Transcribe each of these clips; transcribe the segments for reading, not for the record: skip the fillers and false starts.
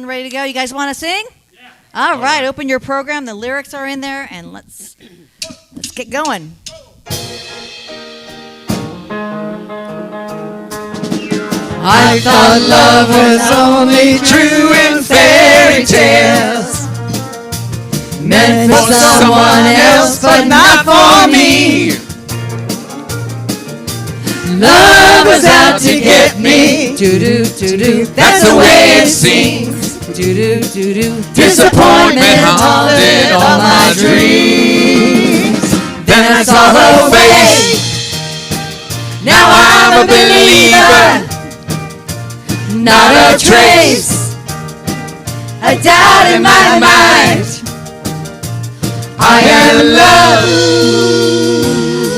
Ready to go? You guys want to sing? Yeah. All right, open your program. The lyrics are in there, and let's get going. I thought love was only true in fairy tales, meant for someone else but not for me. Love was out to get me, doo-doo, that's the way it seems. Disappointment haunted all my dreams. Then I saw her face. Now I'm a believer, not a trace, a doubt in my mind. I am love.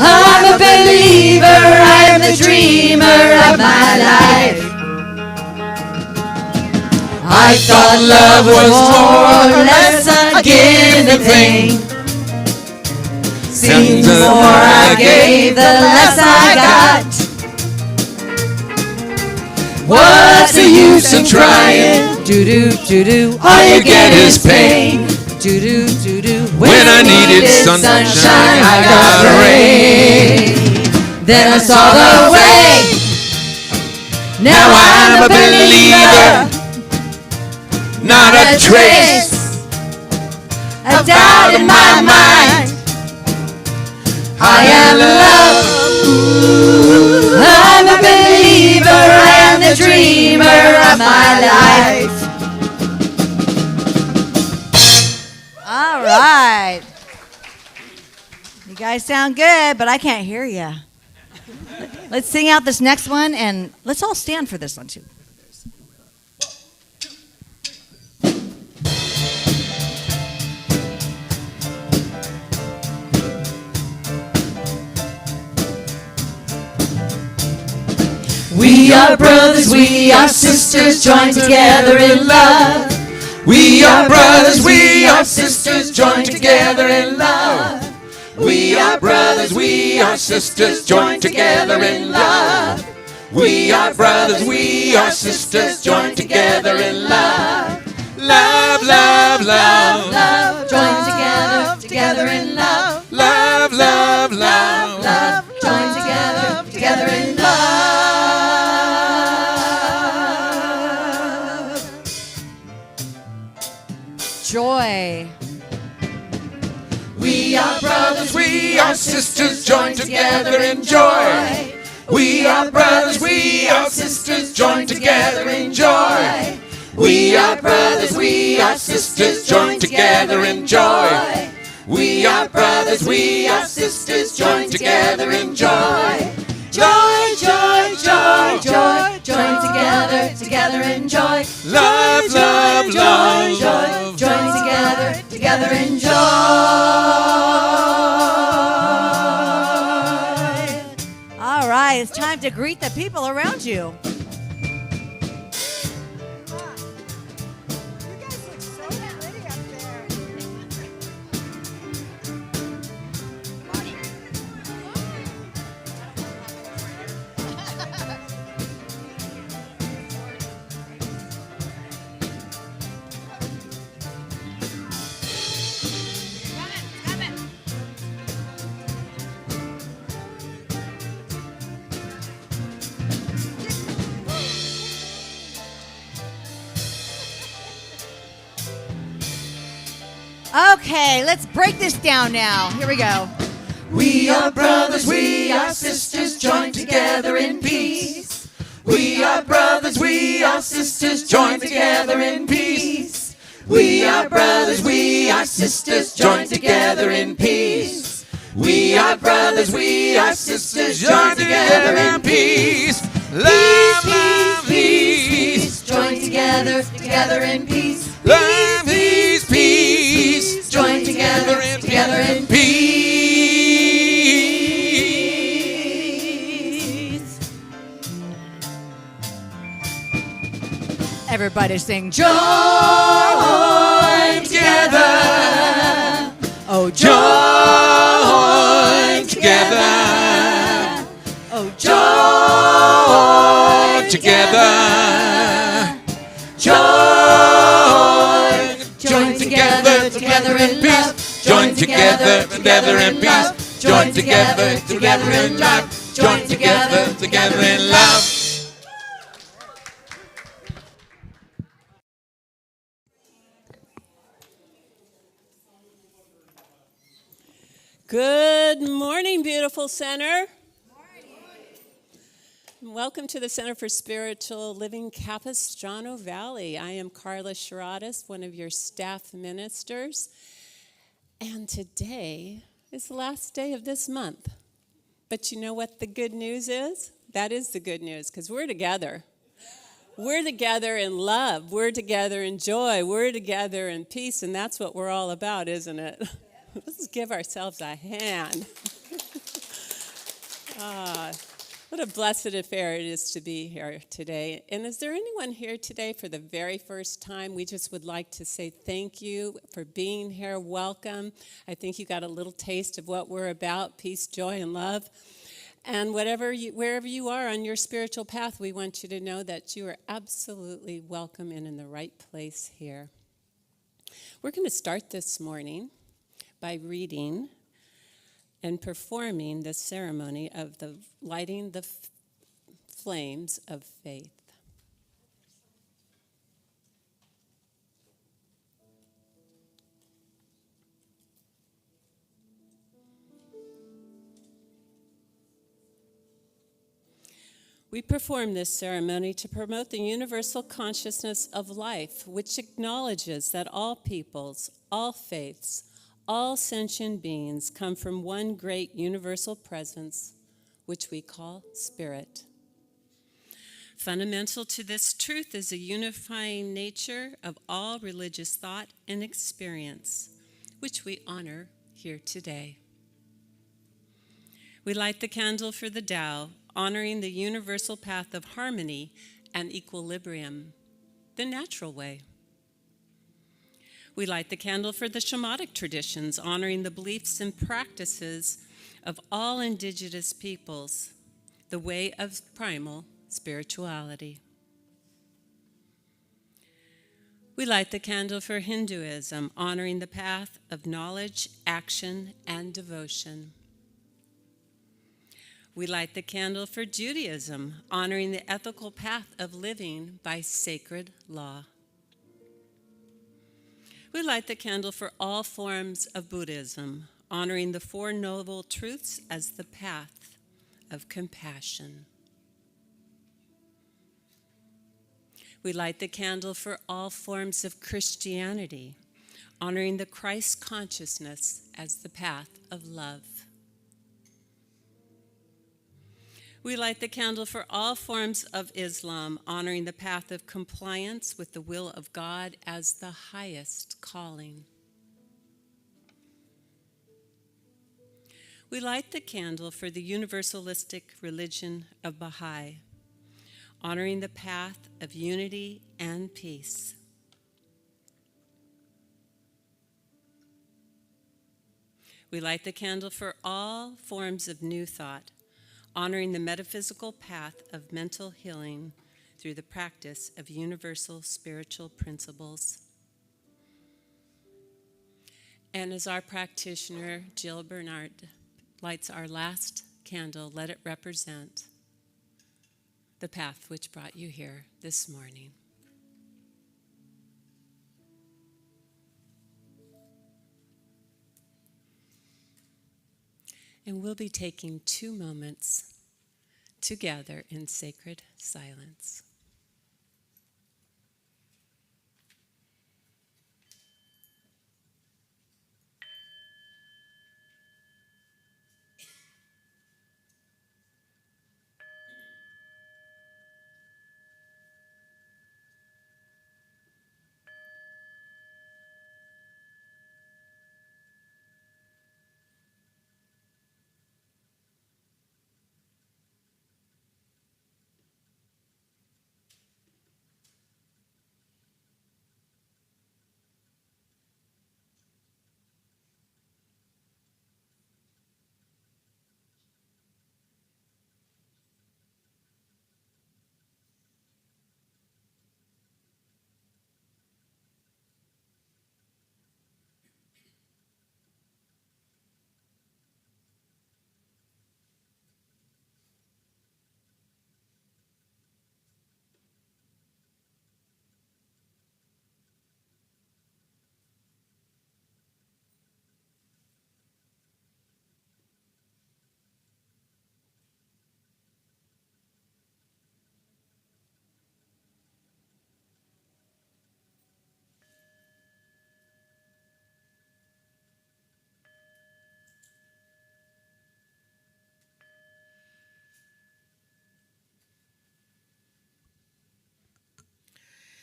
I'm a believer. I am the dreamer of my life. I thought love was more or less a given thing. Seems the more I gave, the less I got. What's the use in trying? All you get is pain. When I needed sunshine, I got rain. Then I saw the way. Now I'm a believer, not a trace, a doubt in my mind. I am love. I'm a believer. I am the dreamer of my life. All right. You guys sound good, but I can't hear you. Let's sing out this next one, and let's all stand for this one, too. We are brothers, we are sisters, joined together in love. We are brothers, we are sisters, joined together in love. We are brothers, we are sisters, joined together in love. We are brothers, we are sisters, joined together in love. Love, love, love, love, joined together in love. Love, love, love, love, joined together in love. Joy. We are brothers, we are sisters, joined together in joy. We are brothers, we are sisters, joined together in joy. We are brothers, we are sisters, joined together in joy. We are brothers, we are sisters, joined together in joy. Joy, joy, joy, joy, joined together in joy. Love, love, love, joy, joined together in joy. All right, it's time to greet the people around you. Okay, let's break this down now. Here we go. We are brothers, we are sisters, joined together in peace. We are brothers, we are sisters, joined together in peace. We are brothers, we are sisters, joined together in peace. We are brothers, we are sisters, joined together in peace. Love, love, peace, joined together in peace. Love, peace, peace, joined together in peace. Everybody sing joy. Join together. Oh, Join together. Oh, Join together. Join together in love. Join together, together in peace. Join together, together in love. Join together, together in love. Good morning, beautiful center. Welcome to the Center for Spiritual Living, Capistrano Valley. I am Carla Shiratis, one of your staff ministers. And today is the last day of this month. But you know what the good news is? That is the good news, because we're together. We're together in love. We're together in joy. We're together in peace, and that's what we're all about, isn't it? Let's give ourselves a hand. What a blessed affair it is to be here today. And is there anyone here today for the very first time? We just would like to say thank you for being here. Welcome. I think you got a little taste of what we're about, peace, joy, and love. And wherever you are on your spiritual path, we want you to know that you are absolutely welcome and in the right place here. We're going to start this morning by reading and performing the ceremony of the lighting the flames of faith. We perform this ceremony to promote the universal consciousness of life, which acknowledges that all peoples, all faiths, all sentient beings come from one great universal presence, which we call spirit. Fundamental to this truth is a unifying nature of all religious thought and experience, which we honor here today. We light the candle for the Tao, honoring the universal path of harmony and equilibrium, the natural way. We light the candle for the shamanic traditions, honoring the beliefs and practices of all indigenous peoples, the way of primal spirituality. We light the candle for Hinduism, honoring the path of knowledge, action, and devotion. We light the candle for Judaism, honoring the ethical path of living by sacred law. We light the candle for all forms of Buddhism, honoring the Four Noble Truths as the path of compassion. We light the candle for all forms of Christianity, honoring the Christ consciousness as the path of love. We light the candle for all forms of Islam, honoring the path of compliance with the will of God as the highest calling. We light the candle for the universalistic religion of Baha'i, honoring the path of unity and peace. We light the candle for all forms of New Thought, honoring the metaphysical path of mental healing through the practice of universal spiritual principles. And as our practitioner, Jill Bernard, lights our last candle, let it represent the path which brought you here this morning. And we'll be taking 2 moments together in sacred silence.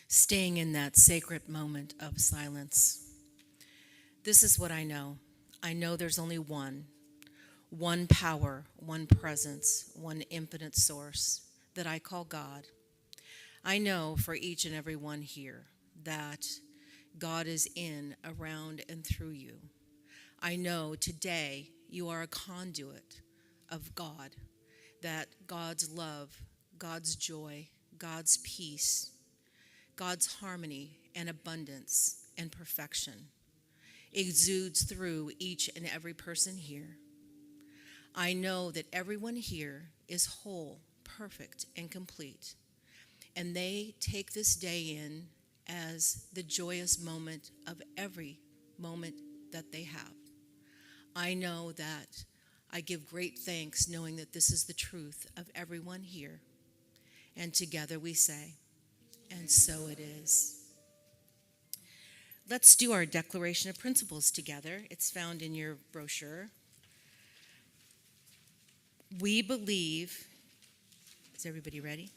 staying in that sacred moment of silence. This is what I know. I know there's only one power, one presence, one infinite source that I call God. I know for each and every one here that God is in, around, and through you. I know today you are a conduit of God, that God's love, God's joy, God's peace, God's harmony and abundance and perfection exudes through each and every person here. I know that everyone here is whole, perfect, and complete, and they take this day in as the joyous moment of every moment that they have. I know that I give great thanks knowing that this is the truth of everyone here, and together we say, and so it is. Let's do our Declaration of Principles together. It's found in your brochure. We believe, is everybody ready?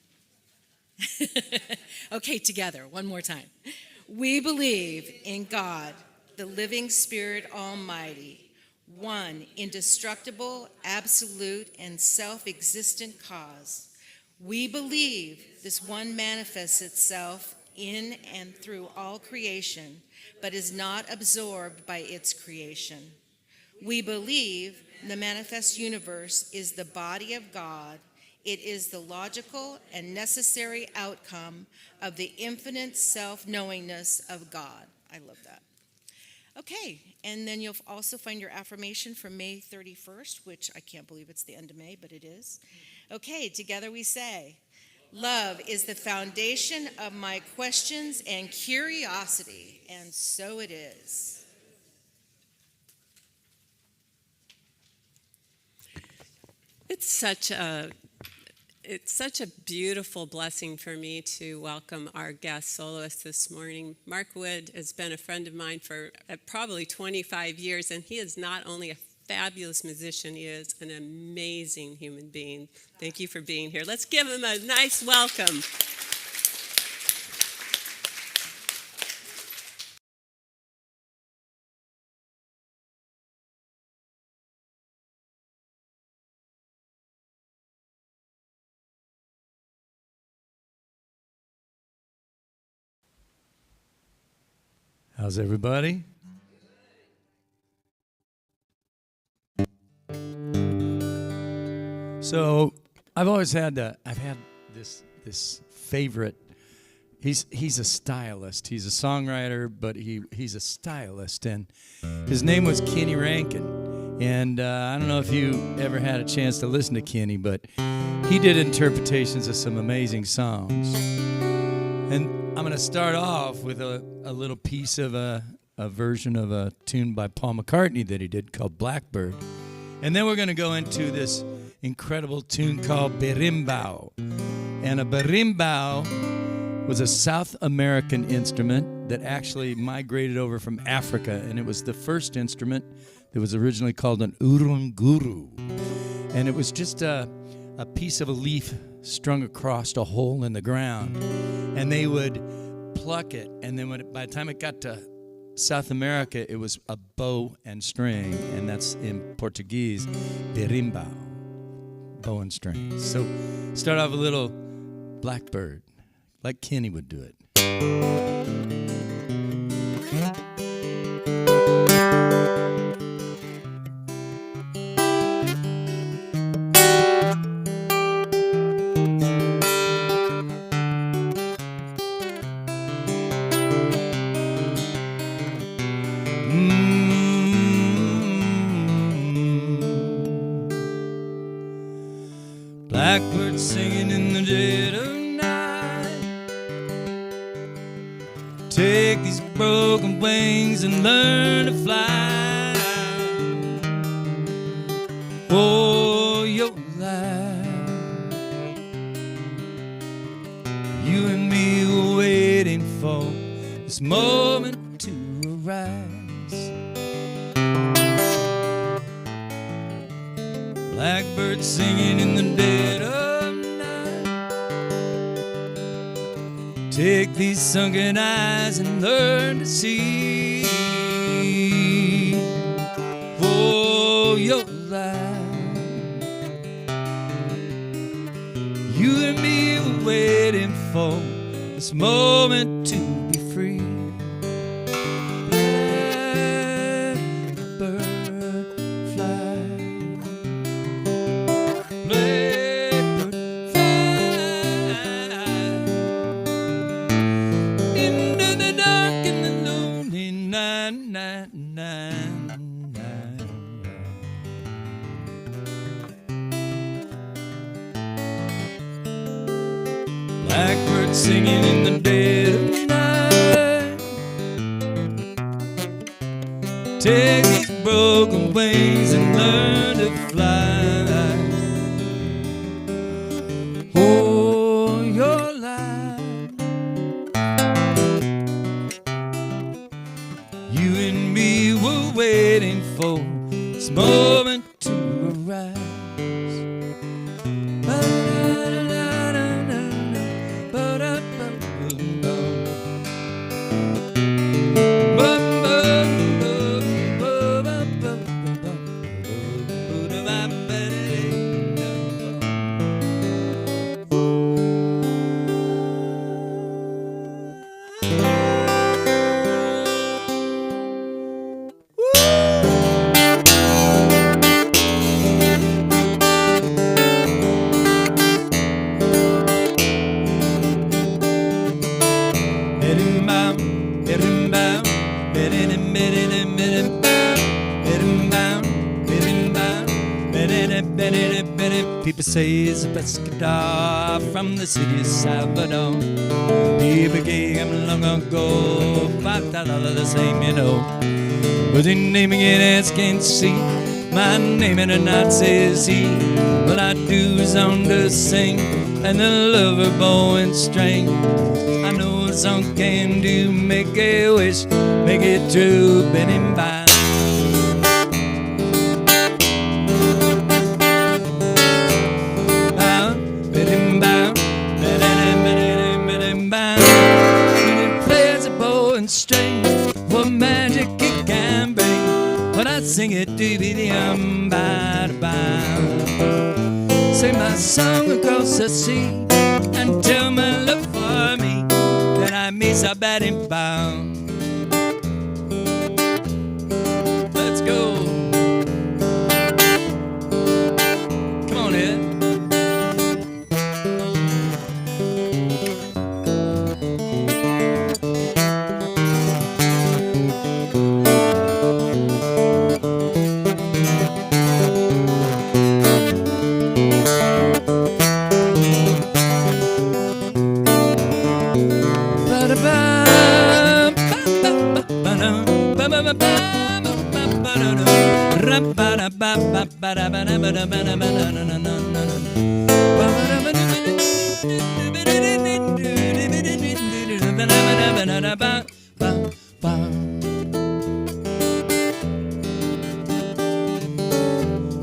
Okay, together, one more time. We believe in God, the living Spirit Almighty, one indestructible, absolute, and self-existent cause. We believe this one manifests itself in and through all creation, but is not absorbed by its creation. We believe the manifest universe is the body of God. It is the logical and necessary outcome of the infinite self-knowingness of God. I love that. Okay, and then you'll also find your affirmation from May 31st, which I can't believe it's the end of May, but it is. Okay, together we say, love is the foundation of my questions and curiosity, and so it is. It's such a beautiful blessing for me to welcome our guest soloist this morning. Mark Wood has been a friend of mine for probably 25 years, and he is not only a fabulous musician, he is an amazing human being. Thank you for being here. Let's give him a nice welcome. How's everybody? So I've had this favorite. He's a stylist. He's a songwriter, but he's a stylist, and his name was Kenny Rankin. And I don't know if you ever had a chance to listen to Kenny, but he did interpretations of some amazing songs. And I'm going to start off with a little piece of a version of a tune by Paul McCartney that he did called Blackbird. And then we're going to go into this incredible tune called Berimbau. And a berimbau was a South American instrument that actually migrated over from Africa. And it was the first instrument that was originally called an urunguru. And it was just a piece of a leaf strung across a hole in the ground. And they would pluck it, and then by the time it got to South America, it was a bow and string, and that's in Portuguese, berimbau, bow and string. So start off a little Blackbird, like Kenny would do it. Blackbird singing in the dead of night. Take these broken wings and learn to fly. Oh, your life. You and me were waiting for this moment to arise. Blackbird singing in the dead of night. Take these sunken eyes and learn to see. Oh, your life. You and me were waiting for this moment to be free. Blackbird fly. Blackbird fly. Into the dark and the lonely night, night, night, night. Blackbird singing in the dead of night. Take these broken wings and learn to fly. Oh, your life. You and me were waiting for this moment to arise. People say he's a pescador from the city of Salvador. He became long ago $5 the same, you know. Was he naming it as can't see? My name and a knot says he. What I do is on to sing and the lover bow and string. I know a song can do, make a wish, make it true, bend him by. String, what magic it can bring. When I sing it, doo-dee-dee-um, ba-da-ba. Sing my song across the sea and tell my love for me that I miss a bad and bound. Let's go. Come on, Ed.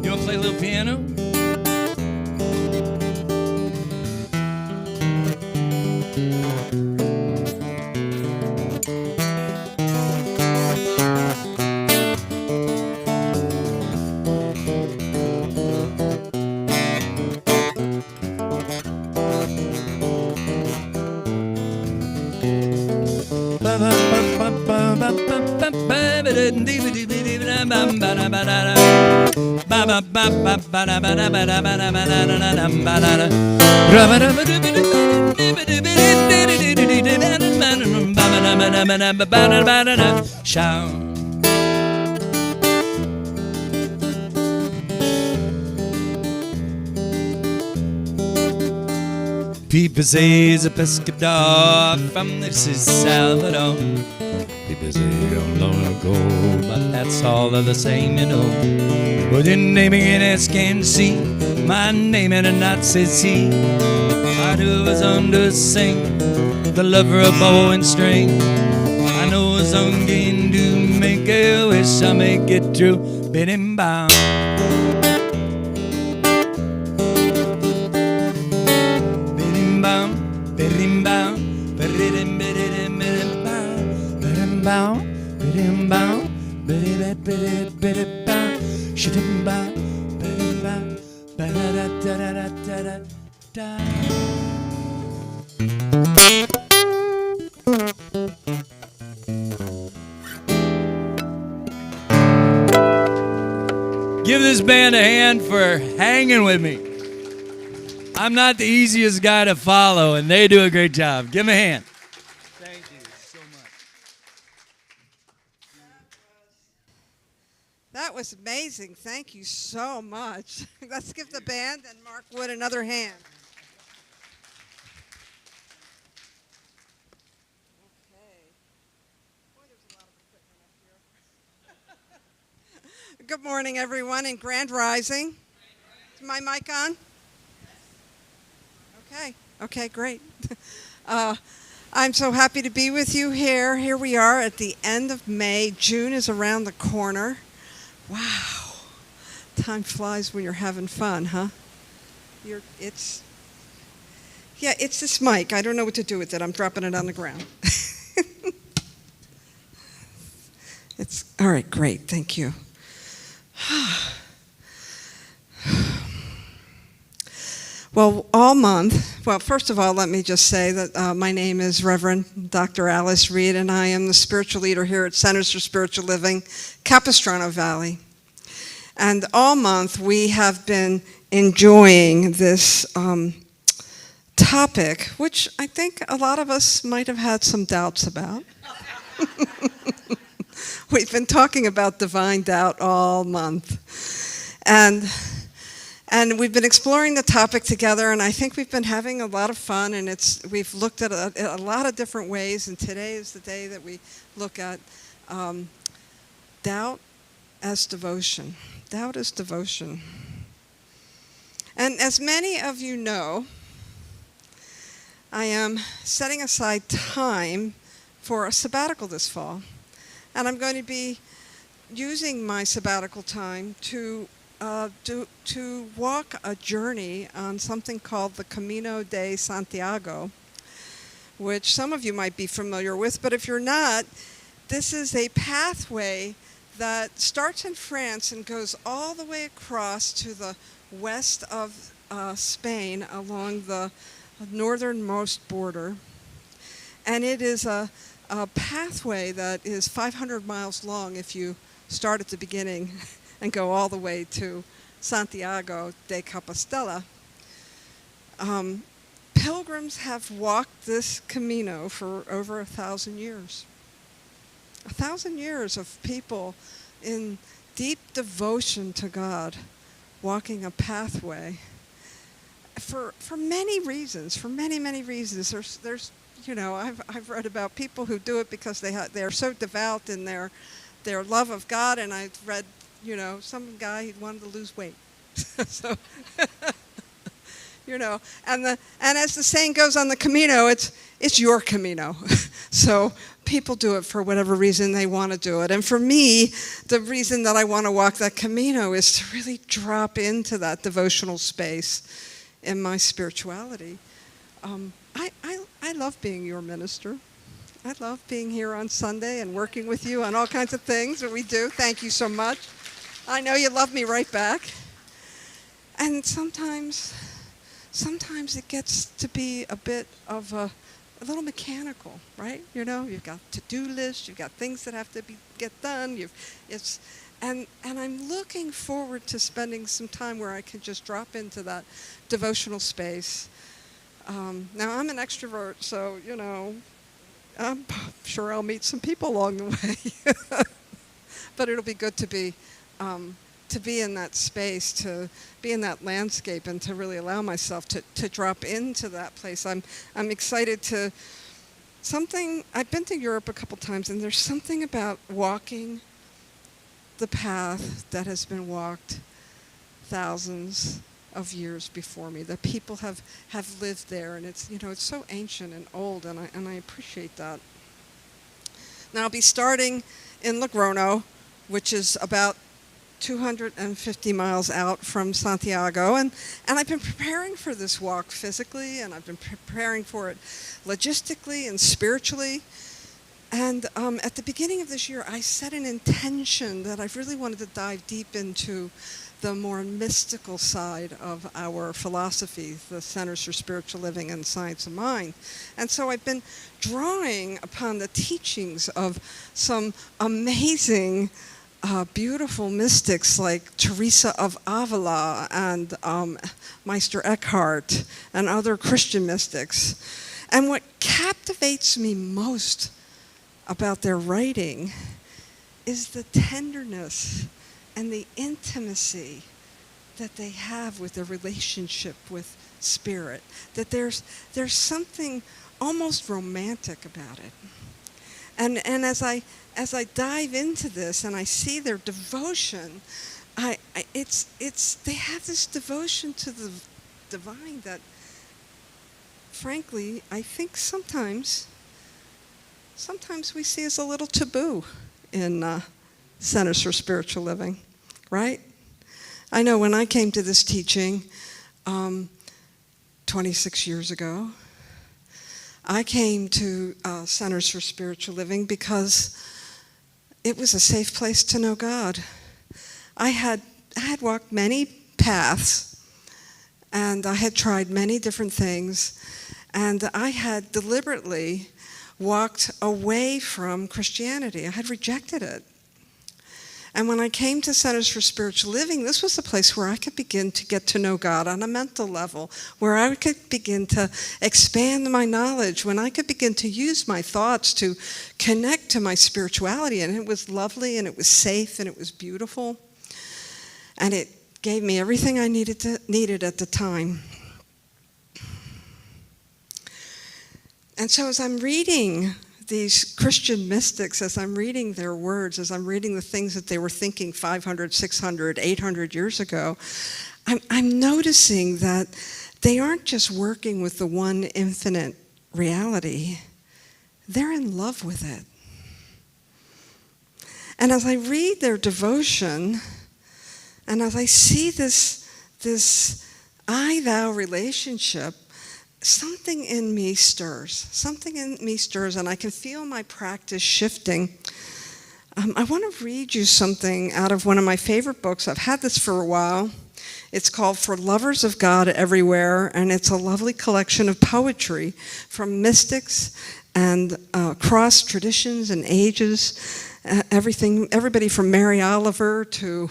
You wanna play a little piano? Shout. People say he's a pescador from this is Salvador. People say I'm long ago, but that's all of the same, you know. But in naming it as can see, my name and a knot says he. I do was under sing, the lover of bow and string. I know a song can do, make a wish, I make it true, bid him bound. Bid him bound, bid him bound. Give this band a hand for hanging with me. I'm not the easiest guy to follow, and they do a great job. Give them a hand. Thank you so much. That was amazing. Thank you so much. Let's give the band and Mark Wood another hand. Good morning, everyone, in Grand Rising. Is my mic on? Okay, great. I'm so happy to be with you here. Here we are at the end of May. June is around the corner. Wow. Time flies when you're having fun, huh? It's this mic. I don't know what to do with it. I'm dropping it on the ground. It's all right, great. Thank you. Well, all month, first of all, let me just say that my name is Reverend Dr. Alice Reid, and I am the spiritual leader here at Centers for Spiritual Living, Capistrano Valley. And all month, we have been enjoying this topic, which I think a lot of us might have had some doubts about. We've been talking about divine doubt all month. And we've been exploring the topic together, and I think we've been having a lot of fun, and we've looked at a lot of different ways, and today is the day that we look at doubt as devotion. Doubt as devotion. And as many of you know, I am setting aside time for a sabbatical this fall. And I'm going to be using my sabbatical time to walk a journey on something called the Camino de Santiago, which some of you might be familiar with, but if you're not, this is a pathway that starts in France and goes all the way across to the west of Spain along the northernmost border. And it is a pathway that is 500 miles long if you start at the beginning and go all the way to Santiago de Compostela. Pilgrims have walked this Camino for over 1,000 years. 1,000 years of people in deep devotion to God walking a pathway for many reasons, for many reasons. There's I've read about people who do it because they're so devout in their love of God, and I've read, some guy he wanted to lose weight, so and as the saying goes on the Camino, it's your Camino, so people do it for whatever reason they want to do it, and for me, the reason that I want to walk that Camino is to really drop into that devotional space in my spirituality. I love being your minister. I love being here on Sunday and working with you on all kinds of things that we do. Thank you so much. I know you love me right back. And sometimes it gets to be a bit of a little mechanical, right? You've got to-do lists, you've got things that have to get done. And I'm looking forward to spending some time where I can just drop into that devotional space. Now, I'm an extrovert, so, I'm sure I'll meet some people along the way. But it'll be good to be in that space, to be in that landscape, and to really allow myself to drop into that place. I'm excited to I've been to Europe a couple times, and there's something about walking the path that has been walked thousands of years before me, that people have lived there, and it's so ancient and old, and I appreciate that. Now I'll be starting in Logrono, which is about 250 miles out from Santiago, and I've been preparing for this walk physically, and I've been preparing for it logistically and spiritually. And at the beginning of this year, I set an intention that I really wanted to dive deep into the more mystical side of our philosophy, the Centers for Spiritual Living and Science of Mind. And so I've been drawing upon the teachings of some amazing, beautiful mystics like Teresa of Avila and Meister Eckhart and other Christian mystics. And what captivates me most about their writing is the tenderness and the intimacy that they have with their relationship with spirit, that there's something almost romantic about it. And as I dive into this and I see their devotion, it's they have this devotion to the divine that, frankly, I think sometimes we see as a little taboo in Centers for Spiritual Living, right? I know when I came to this teaching 26 years ago, I came to Centers for Spiritual Living because it was a safe place to know God. I had walked many paths, and I had tried many different things, and I had deliberately walked away from Christianity. I had rejected it. And when I came to Centers for Spiritual Living, this was a place where I could begin to get to know God on a mental level, where I could begin to expand my knowledge, when I could begin to use my thoughts to connect to my spirituality. And it was lovely, and it was safe, and it was beautiful. And it gave me everything I needed at the time. And so as I'm reading these Christian mystics, as I'm reading their words, as I'm reading the things that they were thinking 500, 600, 800 years ago, I'm noticing that they aren't just working with the one infinite reality. They're in love with it. And as I read their devotion, and as I see this I-thou relationship, something in me stirs. Something in me stirs, and I can feel my practice shifting. I want to read you something out of one of my favorite books. I've had this for a while. It's called For Lovers of God Everywhere, and it's a lovely collection of poetry from mystics and cross traditions and ages. Everybody from Mary Oliver to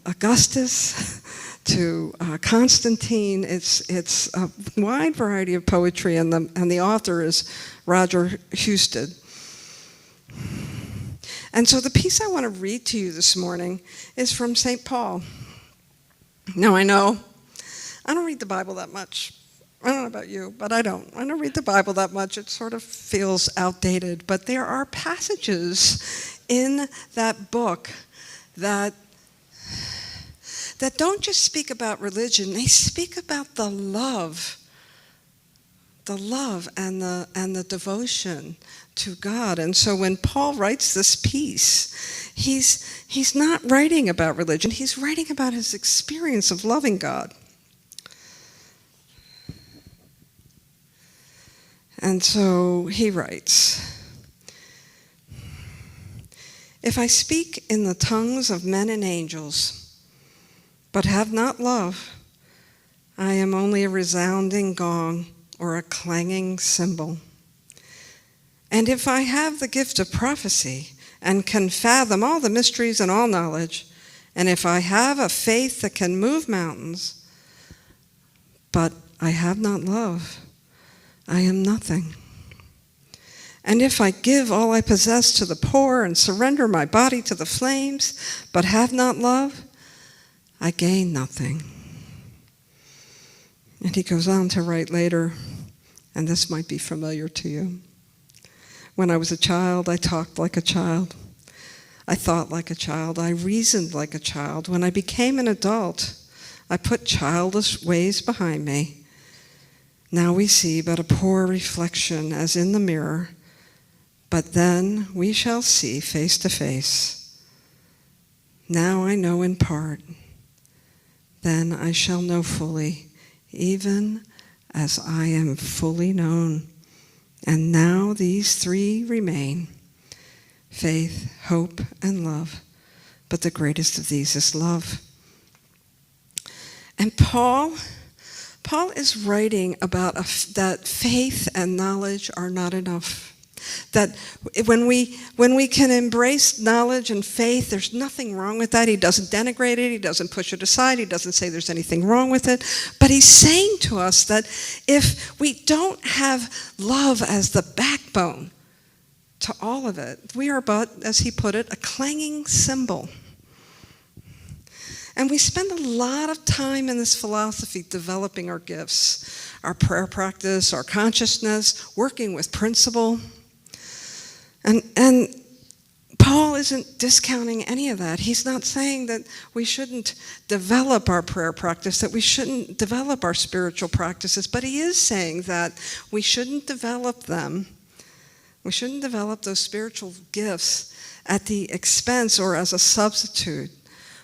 Augustus to Constantine. It's a wide variety of poetry, and the author is Roger Husted. And so the piece I want to read to you this morning is from St. Paul. Now I know I don't read the Bible that much. I don't know about you, but I don't read the Bible that much. It sort of feels outdated. But there are passages in that book that don't just speak about religion. They speak about the love and the devotion to God. And so when Paul writes this piece, he's not writing about religion. He's writing about his experience of loving God. And so he writes, "If I speak in the tongues of men and angels, but have not love, I am only a resounding gong or a clanging cymbal. And if I have the gift of prophecy and can fathom all the mysteries and all knowledge, and if I have a faith that can move mountains, but I have not love, I am nothing. And if I give all I possess to the poor and surrender my body to the flames, but have not love, I gain nothing." And he goes on to write later, and this might be familiar to you. "When I was a child, I talked like a child. I thought like a child. I reasoned like a child. When I became an adult, I put childish ways behind me. Now we see but a poor reflection as in the mirror, but then we shall see face to face. Now I know in part, then I shall know fully, even as I am fully known. And now these three remain, faith, hope, and love. But the greatest of these is love. And Paul is writing about that faith and knowledge are not enough. That when we can embrace knowledge and faith, there's nothing wrong with that. He doesn't denigrate it. He doesn't push it aside. He doesn't say there's anything wrong with it. But he's saying to us that if we don't have love as the backbone to all of it, we are but, as he put it, a clanging cymbal. And we spend a lot of time in this philosophy developing our gifts, our prayer practice, our consciousness, working with principle. And Paul isn't discounting any of that. He's not saying that we shouldn't develop our prayer practice, that we shouldn't develop our spiritual practices, but he is saying that we shouldn't develop them. We shouldn't develop those spiritual gifts at the expense or as a substitute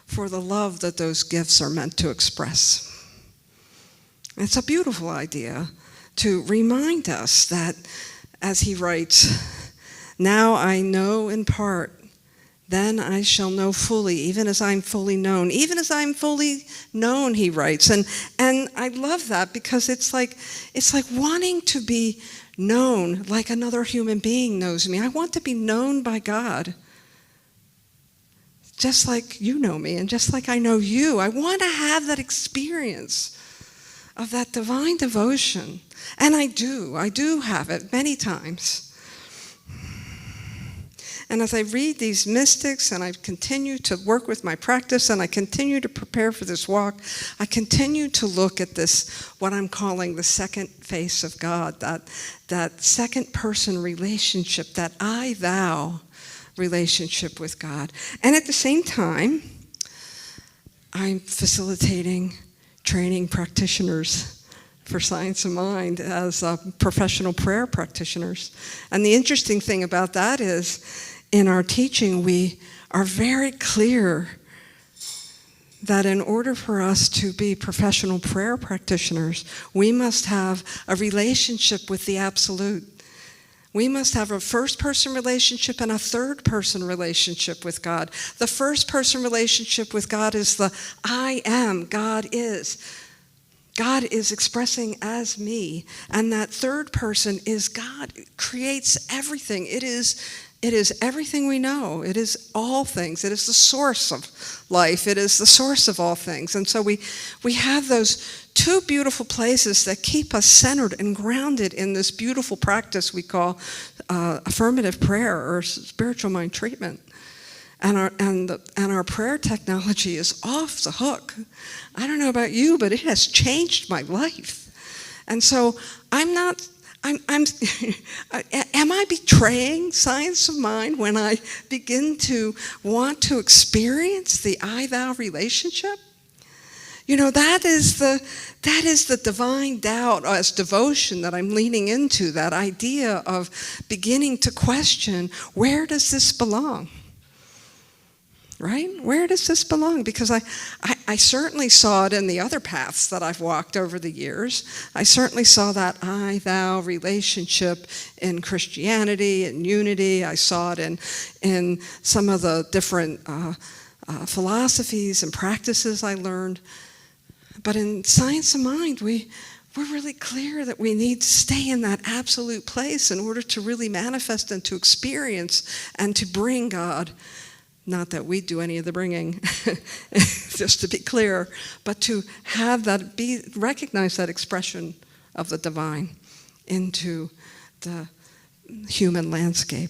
for the love that those gifts are meant to express. It's a beautiful idea to remind us that, as he writes, now I know in part, then I shall know fully, even as I'm fully known. Even as I'm fully known, he writes. And I love that because it's like wanting to be known like another human being knows me. I want to be known by God. Just like you know me and just like I know you. I want to have that experience of that divine devotion. And I do have it many times. And as I read these mystics and I continue to work with my practice and I continue to prepare for this walk, I continue to look at this, what I'm calling the second face of God, that second person relationship, that I-thou relationship with God. And at the same time, I'm facilitating training practitioners for Science of Mind as professional prayer practitioners. And the interesting thing about that is, in our teaching, we are very clear that in order for us to be professional prayer practitioners, we must have a relationship with the Absolute. We must have a first-person relationship and a third-person relationship with God. The first-person relationship with God is the I am, God is. God is expressing as me. And that third person is God. It creates everything. It is everything we know. It is all things. It is the source of life. It is the source of all things. And so we have those two beautiful places that keep us centered and grounded in this beautiful practice we call affirmative prayer or spiritual mind treatment. And our prayer technology is off the hook. I don't know about you, but it has changed my life. And so am I betraying Science of Mind when I begin to want to experience the I-thou relationship? You know, that is the divine doubt as devotion that I'm leaning into, that idea of beginning to question, where does this belong? Right? Where does this belong? Because I certainly saw it in the other paths that I've walked over the years. I certainly saw that I-thou relationship in Christianity and unity. I saw it in some of the different philosophies and practices I learned. But in Science of Mind, we're really clear that we need to stay in that absolute place in order to really manifest and to experience and to bring God. Not that we do any of the bringing, just to be clear, but to have that, recognize that expression of the divine into the human landscape.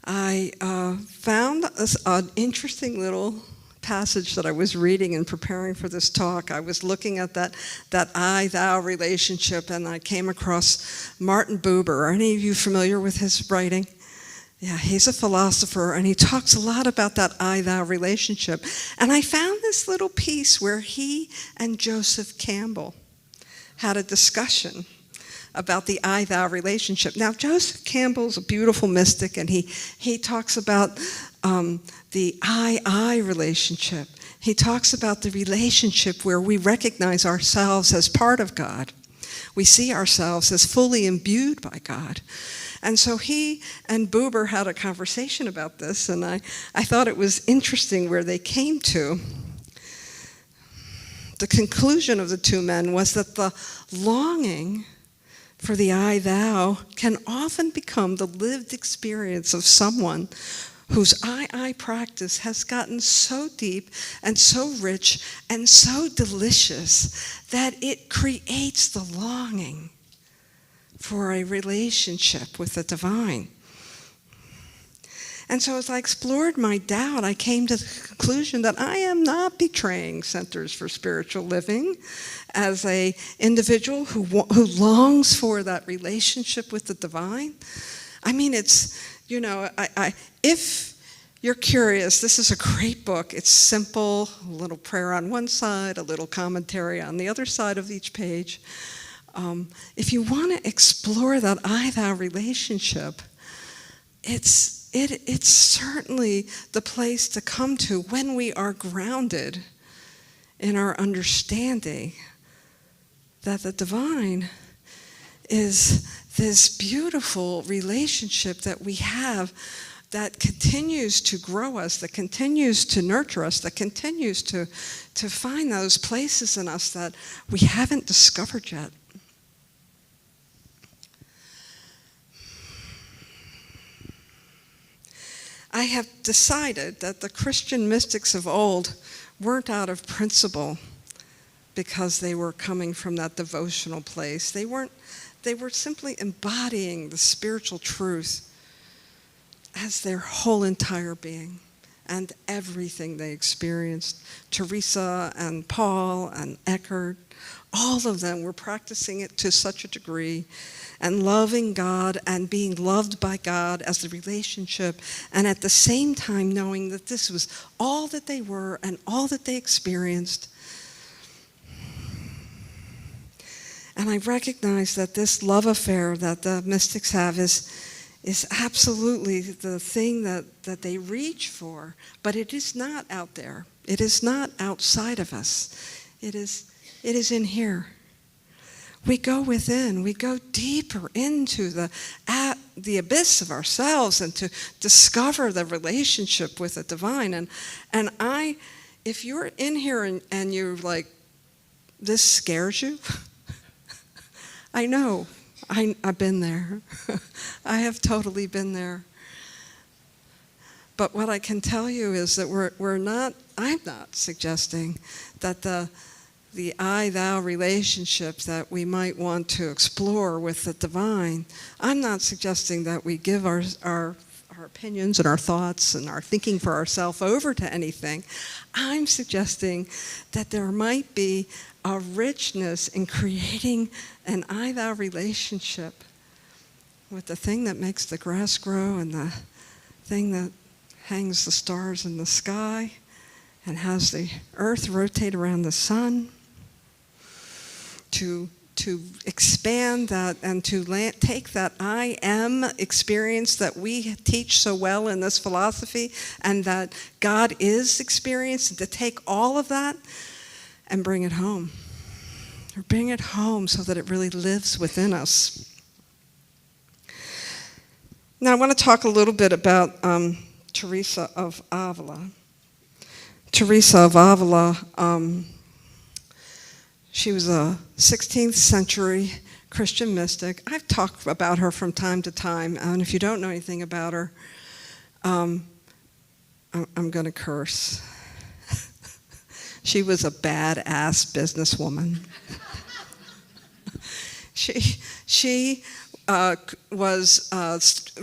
I found an interesting little passage that I was reading and preparing for this talk. I was looking at that I-thou relationship, and I came across Martin Buber. Are any of you familiar with his writing? Yeah, he's a philosopher, and he talks a lot about that I-thou relationship. And I found this little piece where he and Joseph Campbell had a discussion about the I-thou relationship. Now, Joseph Campbell's a beautiful mystic, and he talks about the I relationship. He talks about the relationship where we recognize ourselves as part of God. We see ourselves as fully imbued by God. And so he and Buber had a conversation about this, and I thought it was interesting where they came to. The conclusion of the two men was that the longing for the I-thou can often become the lived experience of someone whose I practice has gotten so deep and so rich and so delicious that it creates the longing for a relationship with the divine. And so as I explored my doubt, I came to the conclusion that I am not betraying Centers for Spiritual Living as an individual who longs for that relationship with the divine. I mean, it's, you know, if you're curious, this is a great book. It's simple, a little prayer on one side, a little commentary on the other side of each page. If you want to explore that I-thou relationship, it's certainly the place to come to when we are grounded in our understanding that the divine is this beautiful relationship that we have that continues to grow us, that continues to nurture us, that continues to find those places in us that we haven't discovered yet. I have decided that the Christian mystics of old weren't out of principle because they were coming from that devotional place. They were simply embodying the spiritual truth as their whole entire being and everything they experienced. Teresa and Paul and Eckhart, all of them were practicing it to such a degree and loving God and being loved by God as a relationship, and at the same time knowing that this was all that they were and all that they experienced. And I recognize that this love affair that the mystics have is absolutely the thing that they reach for, but it is not out there. It is not outside of us. It is in here. We go within, we go deeper into the abyss of ourselves and to discover the relationship with the divine. And if you're in here and you're like, this scares you, I know, I've been there. I have totally been there. But what I can tell you is that I'm not suggesting that the I-thou relationship that we might want to explore with the divine, I'm not suggesting that we give our opinions and our thoughts and our thinking for ourselves over to anything. I'm suggesting that there might be a richness in creating an I-thou relationship with the thing that makes the grass grow and the thing that hangs the stars in the sky and has the earth rotate around the sun, to expand that and to take that I am experience that we teach so well in this philosophy and that God is experience, and to take all of that and bring it home. Or bring it home so that it really lives within us. Now I want to talk a little bit about Teresa of Avila. Teresa of Avila, she was a 16th century Christian mystic. I've talked about her from time to time, and if you don't know anything about her, I'm going to curse. She was a badass businesswoman. She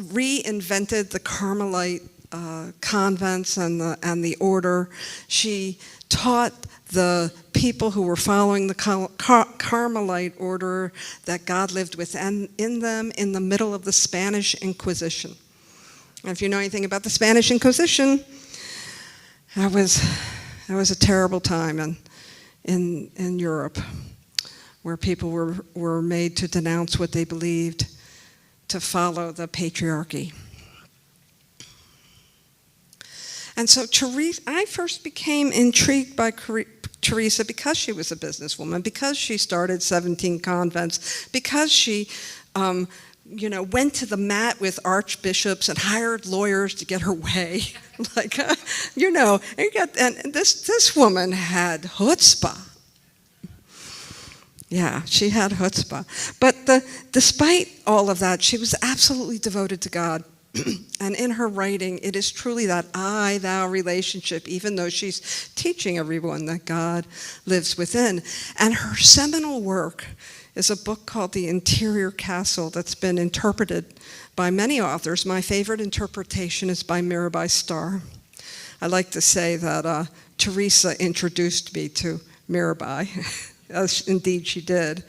reinvented the Carmelite convents and the order. She taught the people who were following the Carmelite order that God lived within them in the middle of the Spanish Inquisition. And if you know anything about the Spanish Inquisition, that was a terrible time in Europe, where people were made to denounce what they believed, to follow the patriarchy. And so I first became intrigued by Teresa because she was a businesswoman, because she started 17 convents, because she went to the mat with archbishops and hired lawyers to get her way. And this woman had chutzpah. Yeah, she had chutzpah. But despite all of that, she was absolutely devoted to God. And in her writing, it is truly that I-thou relationship, even though she's teaching everyone that God lives within. And her seminal work is a book called The Interior Castle that's been interpreted by many authors. My favorite interpretation is by Mirabai Starr. I like to say that Teresa introduced me to Mirabai, as indeed she did,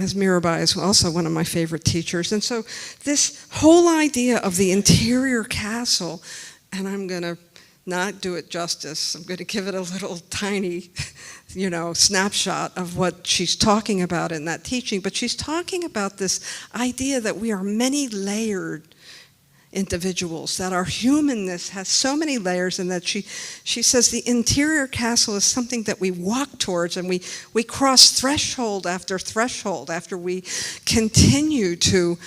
as Mirabai is also one of my favorite teachers. And so this whole idea of the interior castle, and I'm going to not do it justice, I'm going to give it a little tiny, snapshot of what she's talking about in that teaching, but she's talking about this idea that we are many-layered individuals, that our humanness has so many layers, and that she says the interior castle is something that we walk towards, and we cross threshold after threshold after we continue to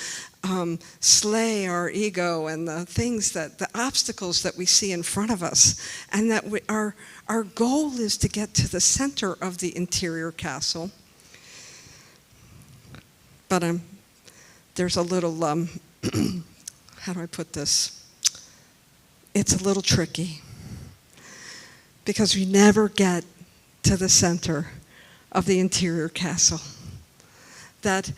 slay our ego and the obstacles that we see in front of us, and that our goal is to get to the center of the interior castle. But there's a little how do I put this? It's a little tricky, because we never get to the center of the interior castle. That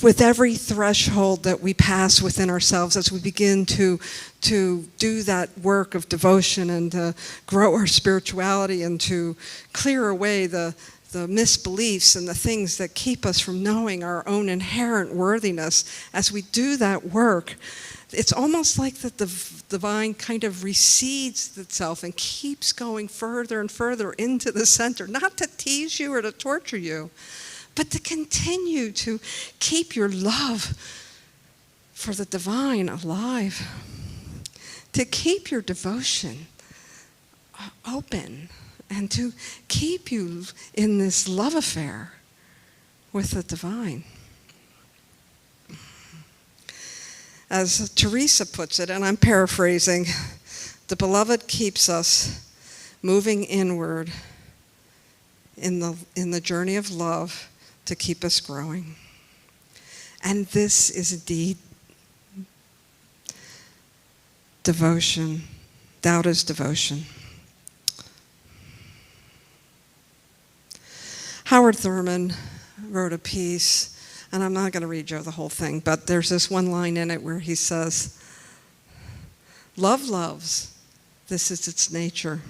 with every threshold that we pass within ourselves, as we begin to do that work of devotion and to grow our spirituality and to clear away the misbeliefs and the things that keep us from knowing our own inherent worthiness, as we do that work, it's almost like that the divine kind of recedes itself and keeps going further and further into the center, not to tease you or to torture you, but to continue to keep your love for the divine alive, to keep your devotion open, and to keep you in this love affair with the divine. As Teresa puts it, and I'm paraphrasing, the beloved keeps us moving inward in the journey of love to keep us growing. And this is indeed devotion. Doubt is devotion. Howard Thurman wrote a piece, and I'm not going to read you the whole thing, but there's this one line in it where he says, "Love loves. This is its nature."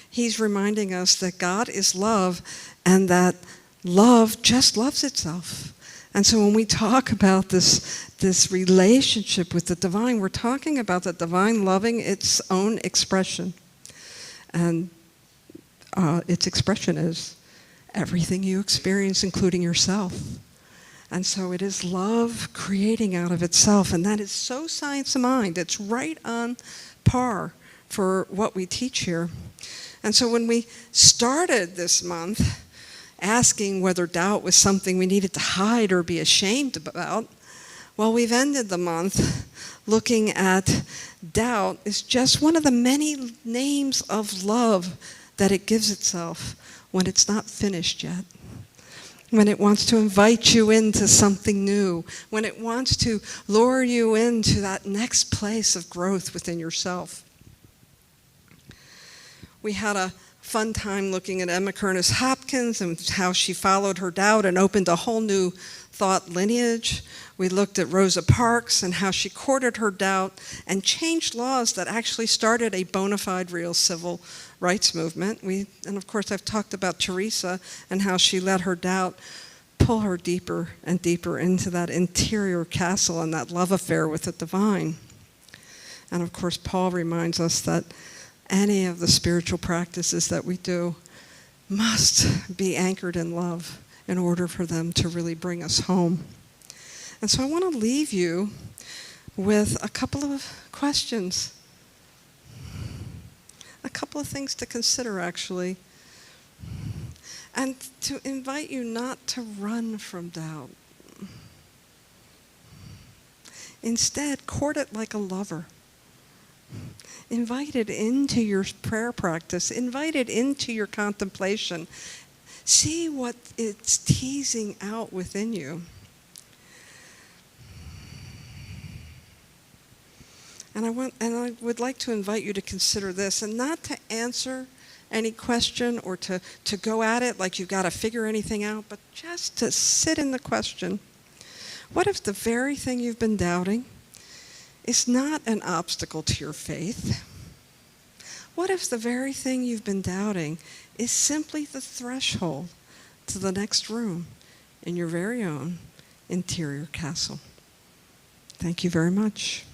He's reminding us that God is love, and that love just loves itself. And so when we talk about this relationship with the divine, we're talking about the divine loving its own expression. And its expression is everything you experience, including yourself. And so it is love creating out of itself, and that is so science of mind. It's right on par for what we teach here. And so when we started this month asking whether doubt was something we needed to hide or be ashamed about, well, we've ended the month looking at doubt is just one of the many names of love that it gives itself when it's not finished yet, when it wants to invite you into something new, when it wants to lure you into that next place of growth within yourself. We had a fun time looking at Emma Curtis Hopkins and how she followed her doubt and opened a whole new thought lineage. We looked at Rosa Parks and how she courted her doubt and changed laws that actually started a bona fide real civil rights movement. And of course I've talked about Teresa and how she let her doubt pull her deeper and deeper into that interior castle and that love affair with the divine. And of course, Paul reminds us that any of the spiritual practices that we do must be anchored in love in order for them to really bring us home. And so I want to leave you with a couple of questions. A couple of things to consider, actually. And to invite you not to run from doubt. Instead, court it like a lover. Invite it into your prayer practice. Invite it into your contemplation. See what it's teasing out within you. And I would like to invite you to consider this, and not to answer any question or to go at it like you've got to figure anything out, but just to sit in the question. What if the very thing you've been doubting is not an obstacle to your faith? What if the very thing you've been doubting is simply the threshold to the next room in your very own interior castle? Thank you very much.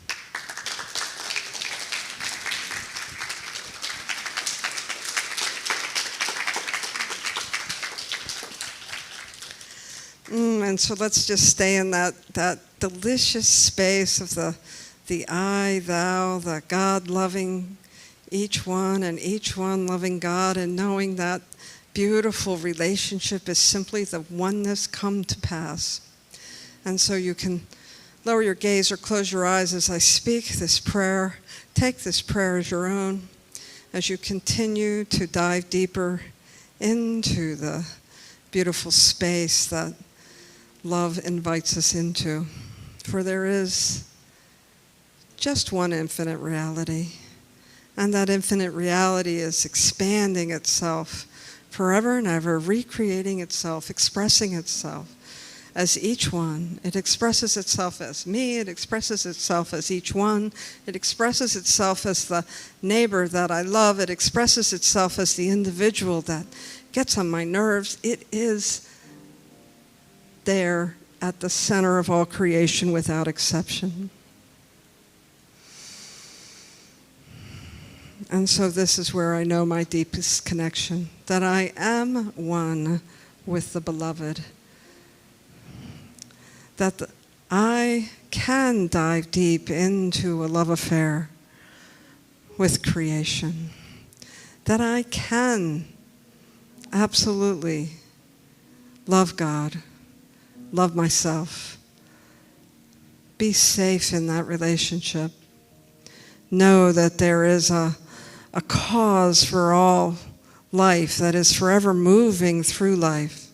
And so let's just stay in that delicious space of the I, thou, the God loving each one and each one loving God, and knowing that beautiful relationship is simply the oneness come to pass. And so you can lower your gaze or close your eyes as I speak this prayer. Take this prayer as your own as you continue to dive deeper into the beautiful space that love invites us into. For there is just one infinite reality, and that infinite reality is expanding itself forever and ever, recreating itself, expressing itself as each one. It expresses itself as me, it expresses itself as each one, it expresses itself as the neighbor that I love, it expresses itself as the individual that gets on my nerves. It is there at the center of all creation without exception. And so this is where I know my deepest connection, that I am one with the beloved, that I can dive deep into a love affair with creation, that I can absolutely love God, love myself, be safe in that relationship, know that there is a cause for all life that is forever moving through life,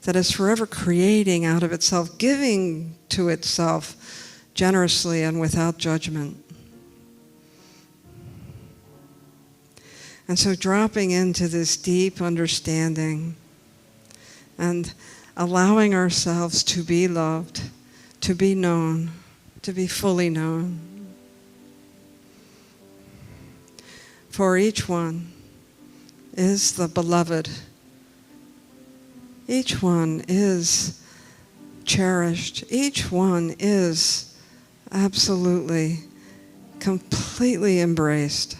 that is forever creating out of itself, giving to itself generously and without judgment. And so dropping into this deep understanding and allowing ourselves to be loved, to be known, to be fully known. For each one is the beloved. Each one is cherished. Each one is absolutely, completely embraced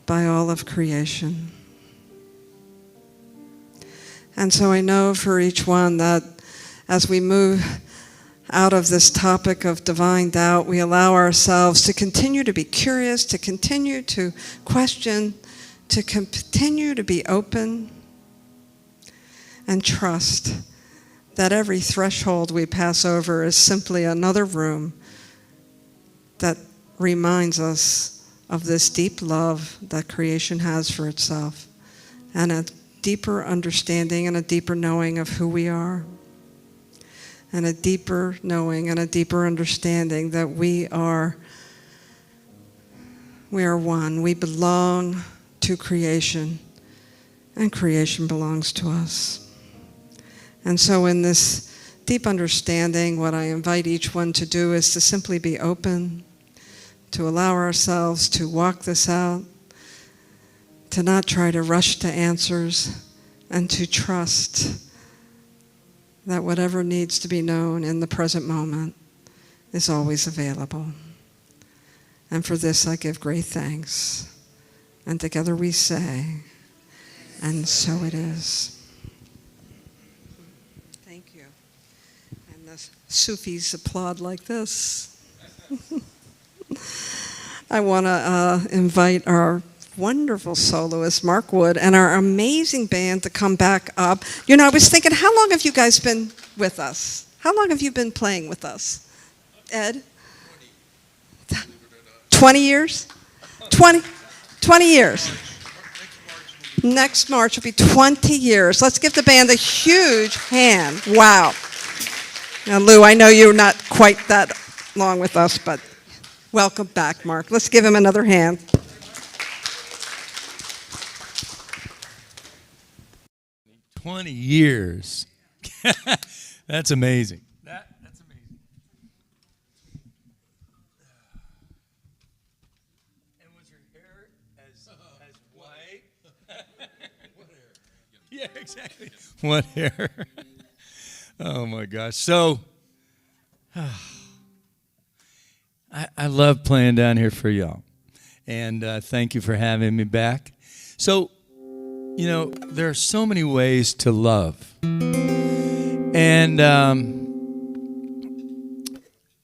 by all of creation. And so I know for each one that as we move out of this topic of divine doubt, we allow ourselves to continue to be curious, to continue to question, to continue to be open, and trust that every threshold we pass over is simply another room that reminds us of this deep love that creation has for itself, and a deeper understanding and a deeper knowing of who we are, and a deeper knowing and a deeper understanding that we are one. We belong to creation, and creation belongs to us. And so in this deep understanding, what I invite each one to do is to simply be open, to allow ourselves to walk this out, to not try to rush to answers, and to trust that whatever needs to be known in the present moment is always available. And for this I give great thanks. And together we say, and so it is. Thank you. And the Sufis applaud like this. I want to invite our wonderful soloist, Mark Wood, and our amazing band to come back up. You know, I was thinking, how long have you guys been with us? How long have you been playing with us? Ed? 20 years? 20 years. Next March will be 20 years. Let's give the band a huge hand. Wow. Now, Lou, I know you're not quite that long with us, but welcome back, Mark. Let's give him another hand. $20 That's amazing. That's amazing. And was your hair as white? What hair? Yeah, exactly. What hair? Oh my gosh. So I love playing down here for y'all. And thank you for having me back. So, you know, there are so many ways to love. And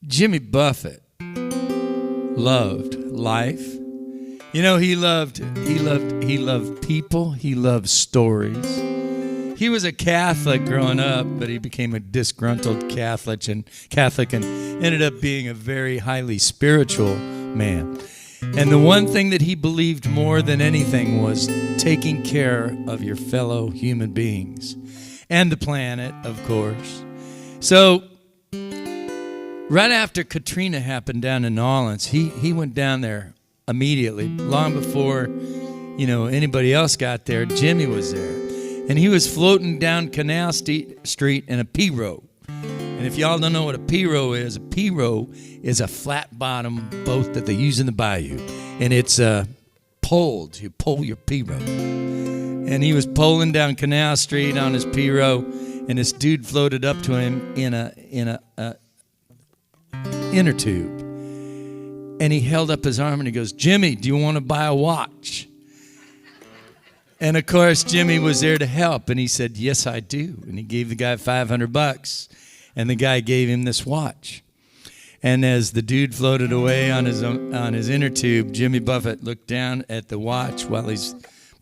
Jimmy Buffett loved life. You know, he loved people. He loved stories. He was a Catholic growing up, but he became a disgruntled Catholic and ended up being a very highly spiritual man. And the one thing that he believed more than anything was taking care of your fellow human beings and the planet, of course. So right after Katrina happened down in New Orleans, he went down there immediately, long before, you know, anybody else got there. Jimmy was there. And he was floating down Canal Street in a pirogue. And if y'all don't know what a pirogue is a flat-bottom boat that they use in the bayou. And it's poled. You pole your pirogue. And he was poling down Canal Street on his pirogue, and this dude floated up to him in a inner tube. And he held up his arm and he goes, "Jimmy, do you want to buy a watch?" And of course, Jimmy was there to help, and he said, "Yes, I do." And he gave the guy $500, and the guy gave him this watch. And as the dude floated away on his inner tube, Jimmy Buffett looked down at the watch while he's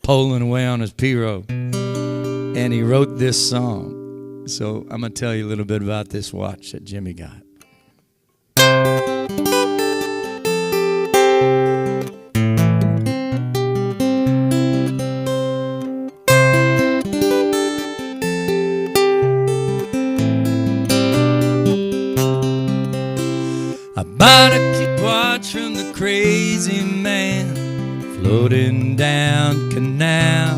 poling away on his pirogue, and he wrote this song. So I'm going to tell you a little bit about this watch that Jimmy got. I bought a cute watch from the crazy man floating down canal.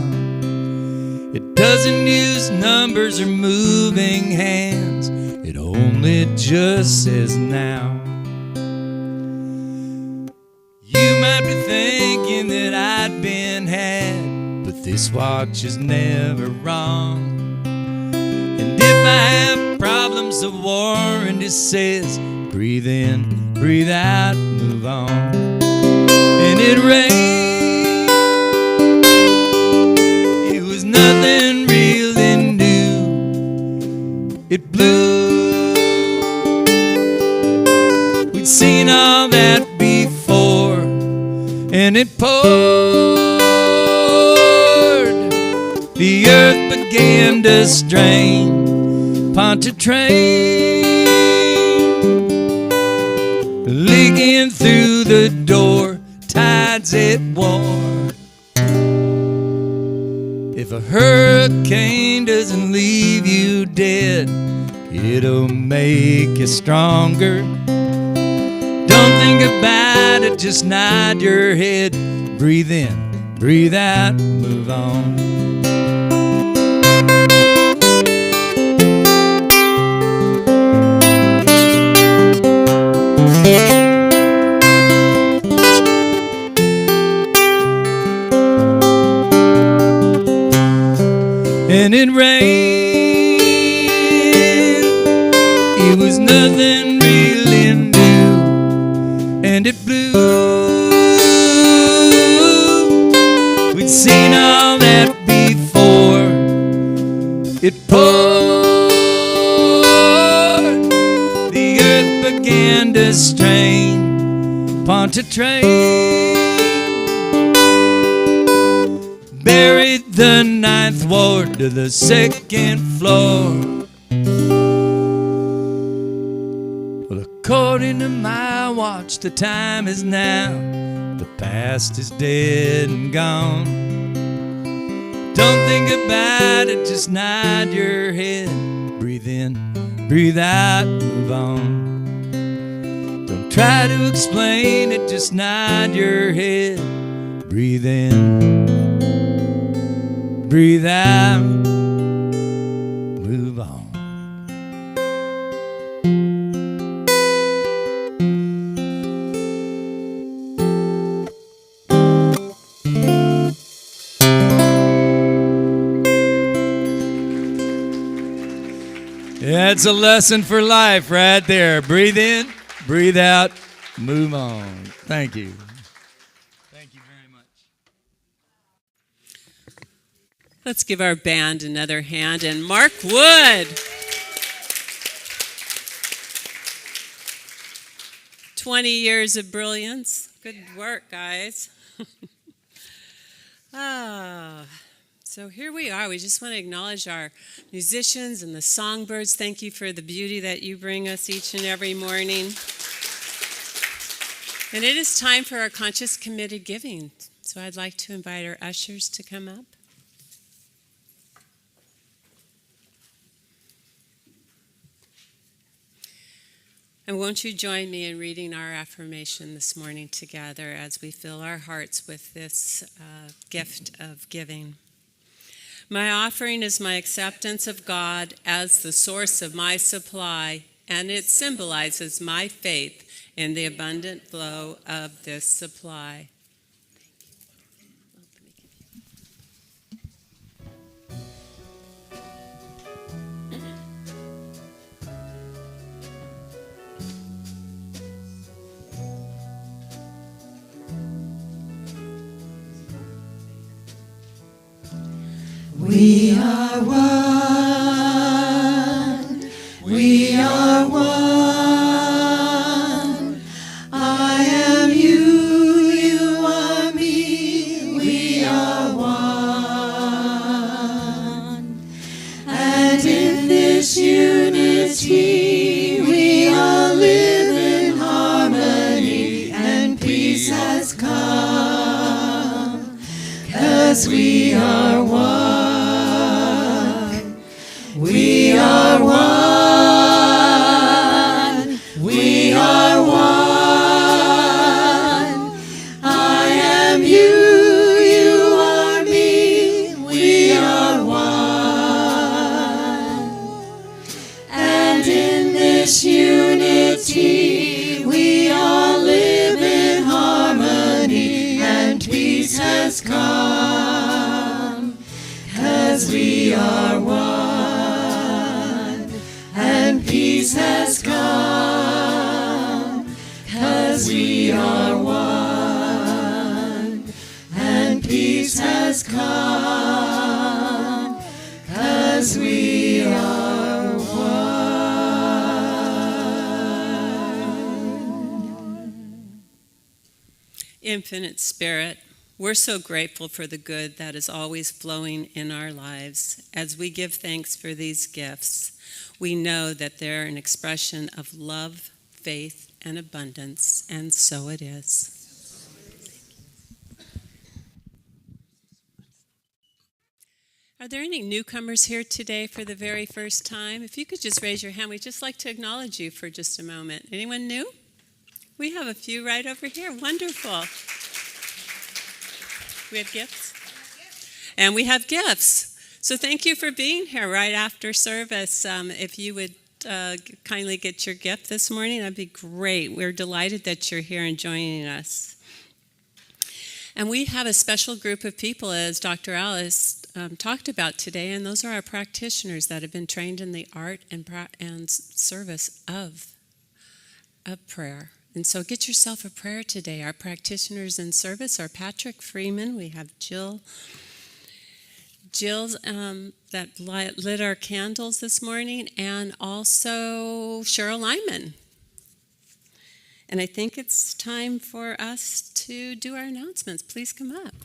It doesn't use numbers or moving hands. It only just says now. You might be thinking that I'd been had, but this watch is never wrong. And if I have problems, the warranty says, breathe in, breathe out, move on. And it rained. It was nothing really new. It blew. We'd seen all that before. And it poured. The earth began to strain. Pontchartrain leaking through the door, tides it wore. If a hurricane doesn't leave you dead, it'll make you stronger. Don't think about it, just nod your head. Breathe in, breathe out, move on. And it rained. It was nothing really new. And it blew. now that before it poured, the earth began to strain. Pontchartrain buried the ninth ward to the second floor. Well, according to my watch, the time is now. The past is dead and gone. Don't think about it, just nod your head. Breathe in, breathe out, move on. Don't try to explain it, just nod your head. Breathe in, breathe out, move on. That's a lesson for life right there. Breathe in, breathe out, move on. Thank you. Thank you very much. Let's give our band another hand. And Mark Wood. 20 years of brilliance. Good work, guys. So here we are. We just want to acknowledge our musicians and the songbirds. Thank you for the beauty that you bring us each and every morning. And it is time for our conscious committed giving. So I'd like to invite our ushers to come up. And won't you join me in reading our affirmation this morning together as we fill our hearts with this gift of giving. My offering is my acceptance of God as the source of my supply, and it symbolizes my faith in the abundant flow of this supply. We are one, we are one. I am you, you are me, we are one. And in this unity we all live in harmony, and peace has come, 'cause we are one. We are one, we are one. I am you, you are me, we are one. And in this unity we all live in harmony, and peace has come, 'cause we are one. Peace has come, 'cause we are one. And peace has come, 'cause we are one. Infinite Spirit, we're so grateful for the good that is always flowing in our lives. As we give thanks for these gifts, we know that they're an expression of love, faith, and abundance, and so it is. Are there any newcomers here today for the very first time? If you could just raise your hand, we'd just like to acknowledge you for just a moment. Anyone new? We have a few right over here. Wonderful. We have gifts? And we have gifts. So thank you for being here right after service. If you would kindly get your gift this morning, that'd be great. We're delighted that you're here and joining us. And we have a special group of people, as Dr. Alice talked about today, and those are our practitioners that have been trained in the art and service of prayer. And so get yourself a prayer today. Our practitioners in service are Patrick Freeman. We have Jill Jill that lit our candles this morning, and also Cheryl Lyman. And I think it's time for us to do our announcements. Please come up.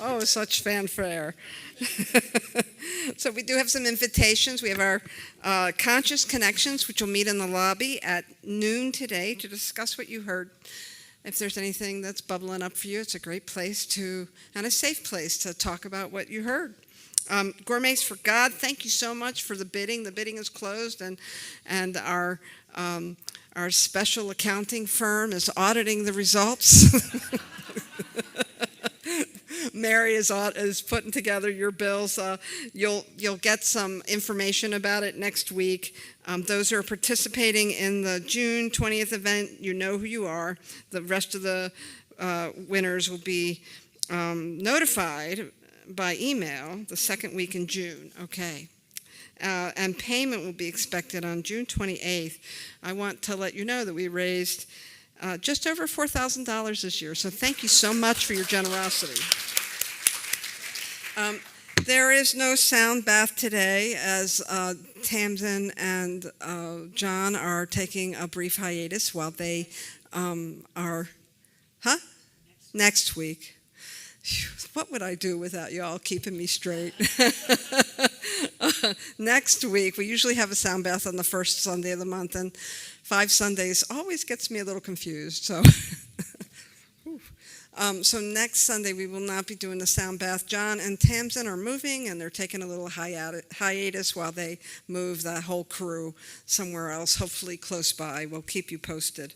Oh, such fanfare. So we do have some invitations. We have our Conscious Connections, which will meet in the lobby at noon today to discuss what you heard. If there's anything that's bubbling up for you, it's a great place and a safe place to talk about what you heard. Gourmets for God, thank you so much for the bidding. The bidding is closed, and our special accounting firm is auditing the results. Mary is putting together your bills. You'll get some information about it next week. Those who are participating in the June 20th event, you know who you are. The rest of the winners will be notified by email the second week in June. Okay. And payment will be expected on June 28th. I want to let you know that we raised just over $4,000 this year. So thank you so much for your generosity. There is no sound bath today as Tamsin and John are taking a brief hiatus while they are, Next week. What would I do without y'all keeping me straight? Next week, we usually have a sound bath on the first Sunday of the month, and 5 Sundays always gets me a little confused. So next Sunday, we will not be doing the sound bath. John and Tamsin are moving, and they're taking a little hiatus while they move the whole crew somewhere else, hopefully close by. We'll keep you posted.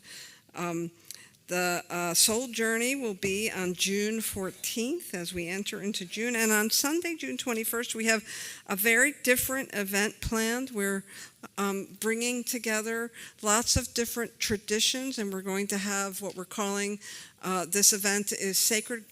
The Soul Journey will be on June 14th as we enter into June. And on Sunday, June 21st, we have a very different event planned. We're bringing together lots of different traditions, and we're going to have what we're calling this event is Sacred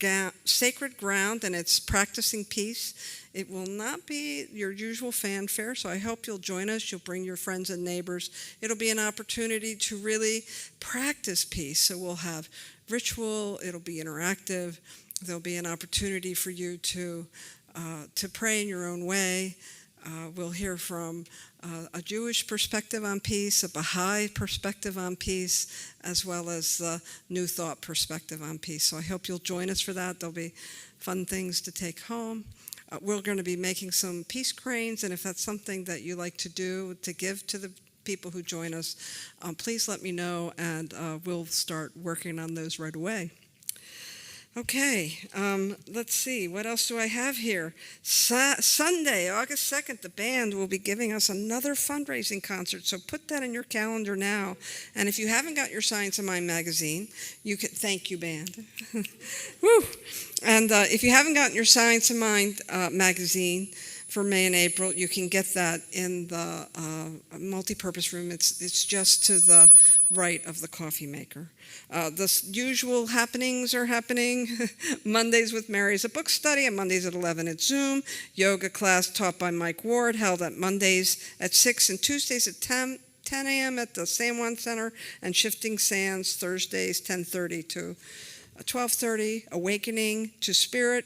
Ground, and it's practicing peace. It will not be your usual fanfare, so I hope you'll join us. You'll bring your friends and neighbors. It'll be an opportunity to really practice peace. So we'll have ritual. It'll be interactive. There'll be an opportunity for you to pray in your own way. We'll hear from a Jewish perspective on peace, a Baha'i perspective on peace, as well as the New Thought perspective on peace. So I hope you'll join us for that. There'll be fun things to take home. We're going to be making some peace cranes, and if that's something that you like to do, to give to the people who join us, please let me know, and we'll start working on those right away. Okay, let's see. What else do I have here? Sunday, August 2nd, the band will be giving us another fundraising concert, so put that in your calendar now. And if you haven't got your Science of Mind magazine, you can thank you, band. Woo! And if you haven't gotten your Science of Mind magazine for May and April, you can get that in the multipurpose room. It's just to the right of the coffee maker. The usual happenings are happening. Mondays with Mary is a book study, and Mondays at 11 at Zoom. Yoga class taught by Mike Ward, held at Mondays at 6 and Tuesdays at 10 a.m. at the San Juan Center, and Shifting Sands Thursdays 10:30 to 12:30. Awakening to Spirit.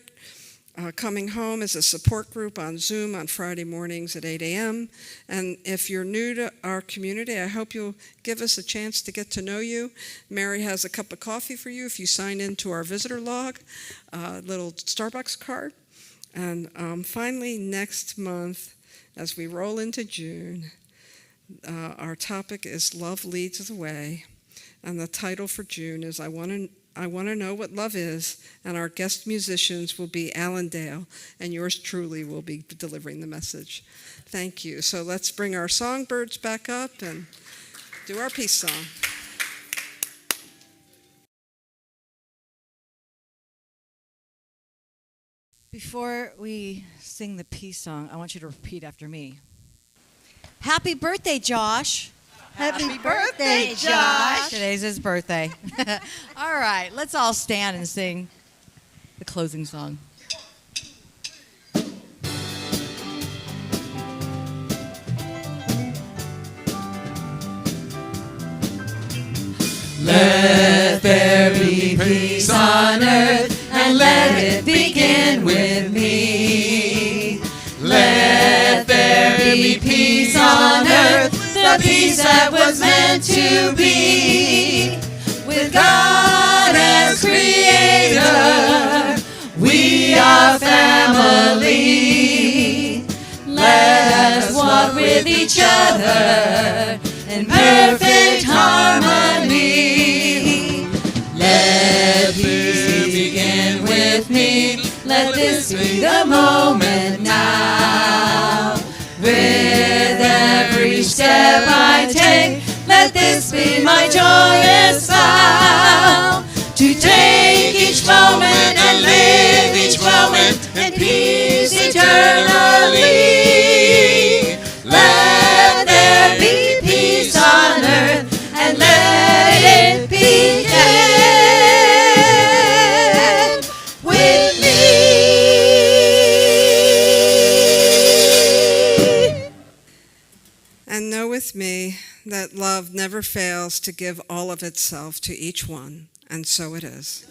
Coming Home is a support group on Zoom on Friday mornings at 8 a.m. And if you're new to our community, I hope you'll give us a chance to get to know you. Mary has a cup of coffee for you if you sign into our visitor log, a little Starbucks card. And finally, next month, as we roll into June, our topic is Love Leads the Way. And the title for June is I Want to Know What Love Is, and our guest musicians will be Alan Dale, and yours truly will be delivering the message. Thank you. So let's bring our songbirds back up and do our peace song. Before we sing the peace song, I want you to repeat after me. Happy birthday, Josh. Happy birthday, Josh. Today's his birthday. All right, let's all stand and sing the closing song. Let there be peace on earth, and let it begin with me. Let there be peace on earth, the peace that was meant to be. With God as creator, we are family. Let us walk with each other in perfect harmony. Let peace begin with me. Let this be the moment now. With every step I take, let this be my joyous vow. To take each moment and live each moment in peace eternally. Let there be peace on earth, and let it begin with me. And know with me that love never fails to give all of itself to each one, and so it is.